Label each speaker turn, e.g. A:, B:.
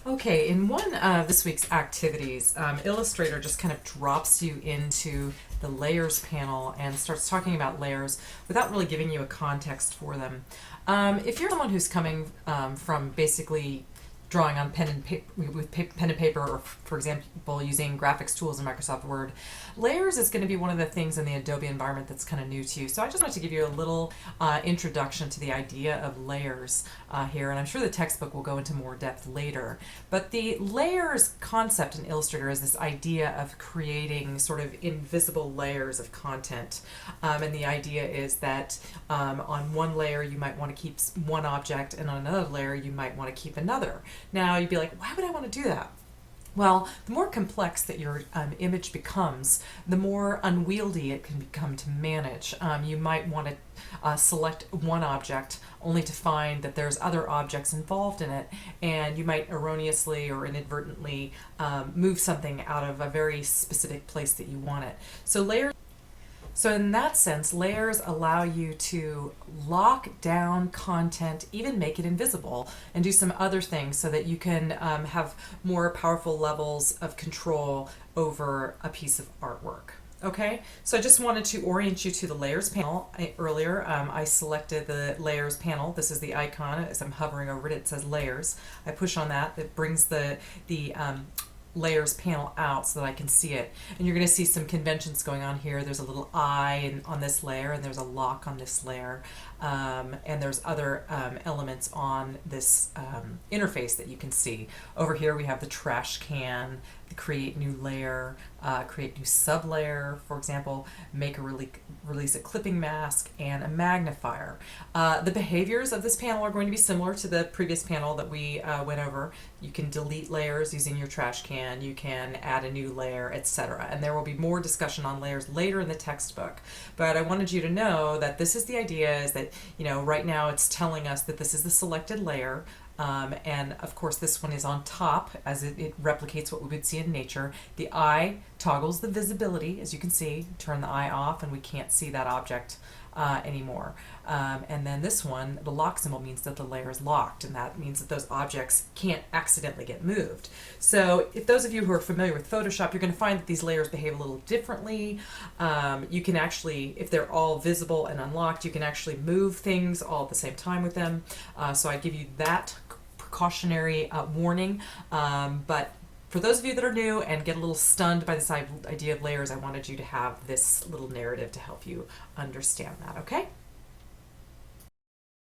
A: Okay, in one of this week's activities, Illustrator just kind of drops you into the layers panel and starts talking about layers without really giving you a context for them. If you're someone who's coming from basically drawing on pen and paper with pen and paper, or for example using graphics tools in Microsoft Word, layers is going to be one of the things in the Adobe environment that's kind of new to you. So I just wanted to give you a little introduction to the idea of layers here, and I'm sure the textbook will go into more depth later. But the layers concept in Illustrator is this idea of creating sort of invisible layers of content, and the idea is that on one layer you might want to keep one object, and on another layer you might want to keep another. Now you'd be like, why would I want to do that? Well, the more complex that your image becomes, the more unwieldy it can become to manage. You might want to select one object only to find that there's other objects involved in it, and you might erroneously or inadvertently move something out of a very specific place that you want it. So in that sense, layers allow you to lock down content, even make it invisible, and do some other things so that you can have more powerful levels of control over a piece of artwork. Okay, so I just wanted to orient you to the layers panel. Earlier, I selected the layers panel. This is the icon. As I'm hovering over it, it says layers. I push on that. It brings the layers panel out so that I can see it. And you're going to see some conventions going on here. There's a little eye on this layer, and there's a lock on this layer, and there's other elements on this interface that you can see. Over here we have the trash can, the create new layer, create new sublayer, for example, make a release a clipping mask, and a magnifier. The behaviors of this panel are going to be similar to the previous panel that we went over. You can delete layers using your trash can, you can add a new layer, etc. And there will be more discussion on layers later in the textbook. But I wanted you to know that this is the idea, is that, right now it's telling us that this is the selected layer. And of course this one is on top, as it replicates what we would see in nature. The eye toggles the visibility, as you can see. Turn the eye off and we can't see that object anymore. And then this one, the lock symbol, means that the layer is locked, and that means that those objects can't accidentally get moved. So if those of you who are familiar with Photoshop, you're going to find that these layers behave a little differently. You can actually, if they're all visible and unlocked, you can actually move things all at the same time with them. So I give you that precautionary warning. But for those of you that are new and get a little stunned by this idea of layers, I wanted you to have this little narrative to help you understand that, okay?